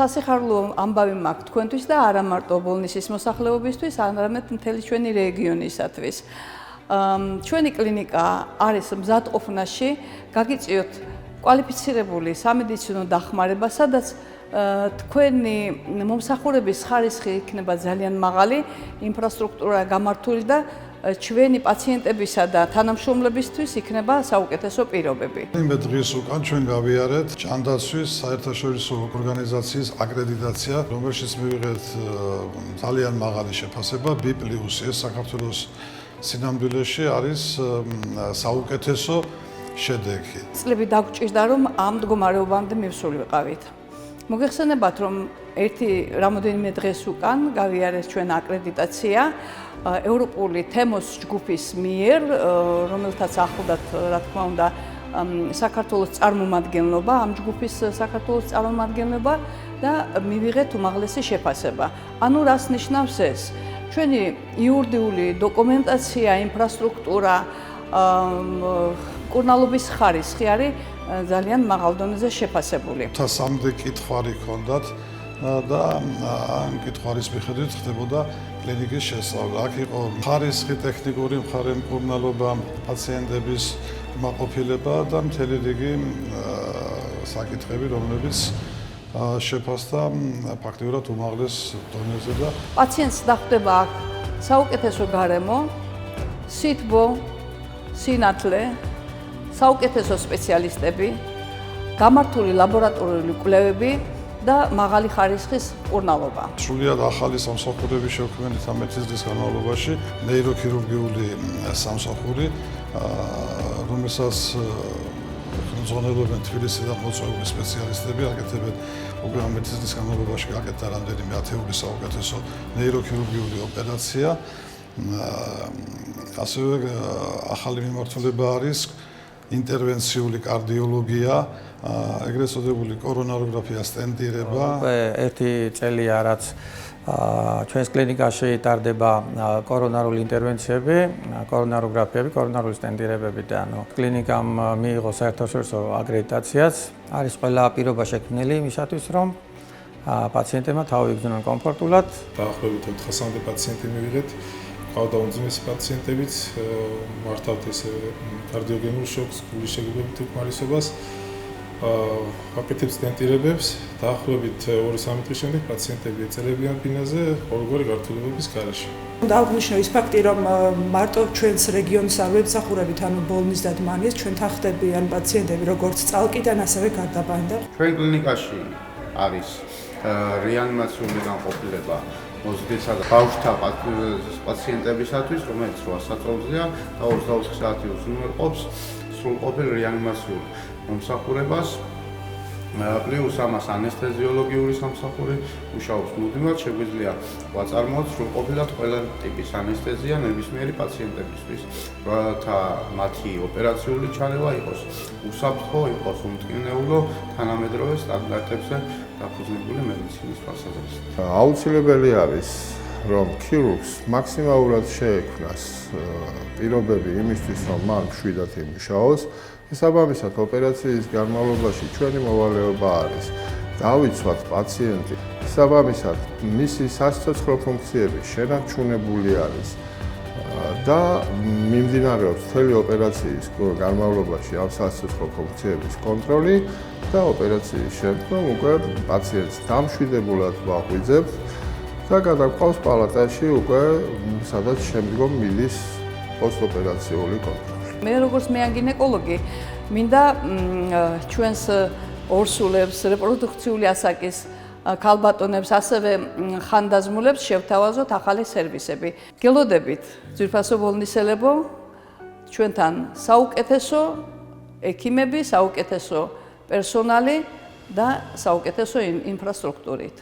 სასიხარულო ამბავი მაქვს თქვენთვის და არა მარტო ბოლნისის მოსახლეობისთვის, არამედ მთელი ჩვენი რეგიონისათვის. ჩვენი კლინიკა არის მზადყოფნაში, გაგიწიოთ კვალიფიცირებული სამედიცინო დახმარება, სადაც თქვენი მომსახურების ხარისხი იქნება ძალიან მაღალი, ინფრასტრუქტურა გამართული და ჩვენი პაციენტებისა და თანამშრომლებისთვის იქნება საუკეთესო პირობები. მე დღეს უკან ჩვენ გავიარეთ ჭანდაცვის საერთაშორისო ორგანიზაციის აკრედიტაცია, რომელშიც მივიღეთ ძალიან მაღალი შეფასება B+. ეს საქართველოს სინამდვილეში არის საუკეთესო შედეგი. წლები დაგვჭირდა, რომ ამ მდგომარეობამდე მივსულიყავით. მოგეხსენებათ, რომ რამოდენიმე დღეს უკან გავიარეთ ჩვენ აკრედიტაცია ევროპული თემოს ჯგუფის მიერ, რომელთაც ახლდათ, რა თქმა უნდა, საქართველოს წარმომადგენლობა, ამ ჯგუფის საქართველოს წარმომადგენლობა და მივიღეთ უმაღლესი შეფასება. ანუ რას ნიშნავს ეს? ჩვენი იურიდიული დოკუმენტაცია, ინფრასტრუქტურა, მკურნალობის ხარისხი არის ძალიან მაღალ დონეზე შეფასებული. 3 კითხვარი ჰქონდათ და ამ კითხვის მიხედვით ხდებოდა კლინიკის შესწავლა. აქ იყო ხარისხი, ტექნიკური მხარე, მკურნალობა, პაციენტების მაყოფილება და მთელი რიგი საკითხები, რომლებიც შეფასდა ფაქტიურად უმაღლეს დონეზე და პაციენტს დახვდება აქ საუკეთესო გარემო, სითბო, სინათლე, საუკეთესო სპეციალისტები, გამართული ლაბორატორიული კვლევები და მაღალი ხარისხის მკურნალობა. სრულიად ახალი სამსახურები შევქმნით 11 წლის განმავლობაში, ნეიროქირურგიული სამსახური, რომელსაც ხელმძღვანელობენ თბილისიდან მოწვეული სპეციალისტები, აკეთებენ უკვე 11 წლის განმავლობაში გაკეთდა რამდენიმე ათეული საუკეთესო ნეიროქირურგიული ოპერაცია. ასევე ახალი მიმართულება არის ინტერვენციული კარდიოლოგია, ეგრეთ წოდებული კორონაროგრაფია სტენტირება. ერთი წელია რაც ჩვენს კლინიკაში ტარდება კორონარული ინტერვენციები, კორონაროგრაფიები, კორონარული სტენტირებები და კლინიკამ მიიღო საერთაშორისო აკრედიტაციაც. არის ყველა პირობა შექმნილი იმისათვის, რომ პაციენტებმა თავი იგრძნონ კომფორტულად. დაახლოებით 400-მდე პაციენტი მივიღეთ. ყავდა უმძიმესი პაციენტებიც, მართავთ ესე კარდიოგენურ შოკს, გულის შეგუებით უკმარისობას, აკეთებს სტენტირებებს, დაახლოებით 2-3 დღის შემდეგ პაციენტები ეწერებიან ბინაზე ყოველგვარი გართულებების გარეშე. დავნიშნო ის ფაქტი, რომ მარტო ჩვენს რეგიონს არ ვემსახურებით, ანუ ბოლნის და დმანისს, ჩვენთან ხდებიან პაციენტები როგორც წალკიდან, ასევე გარდაბანიდან. ჩვენ კლინიკაში არის რეანიმაციული განყოფილება მოზრდისა და ბავშვთა პაციენტებისათვის, რომელიც 8 საათზეა და 24 საათი უზრუნველყოფს სრულყოფილ რეანიმაციულ მომსახურებას. პლუს ამას ანესთეზიოლოგიური სამსახური მუშაობს მუდმივად, შეგვიძლია ვაწარმოოთ სრულყოფილად ყველა ტიპის ანესთეზია ნებისმიერი პაციენტებისთვის, რათა მათი ოპერაციული ჩარევა იყოს უსაფრთხო, იყოს უმტკივნეულო, თანამედროვე სტანდარტებზე დაფუძნებული მედიცინის თვალსაზრისით. აუცილებელი არის, რომ ქირურგს მაქსიმალურად შეექმნას პირობები იმისთვის, რომ მან მშვიდად იმუშაოს. შესაბამისად, ოპერაციის განმავლობაში ჩვენი მოვალეობა არის დავიცვათ პაციენტი. შესაბამისად, მისი სასიცოცხლო ფუნქციები შენარჩუნებული არის და მიმდინარეობს მთელი ოპერაციის განმავლობაში ამ სასიცოცხლო ფუნქციების კონტროლი და ოპერაციის შემდგომ უკვე პაციენტს დამშვიდებულად ვაღვიძებთ და გადაგვყავს პალატაში უკვე სადაც შემდგომ მიდის პოსტოპერაციული კონტროლი. მე როგორც მეანგინეკოლოგი მინდა ჩვენს ორსულებს, რეპროდუქციული ასაკის ქალბატონებს, ასევე ხანდაზმულებს შევთავაზოთ ახალი სერვისები. გელოდებით, ძვირფასო ბოლნისელებო, ჩვენთან საუკეთესო ექიმები, საუკეთესო პერსონალი და საუკეთესო ინფრასტრუქტურით.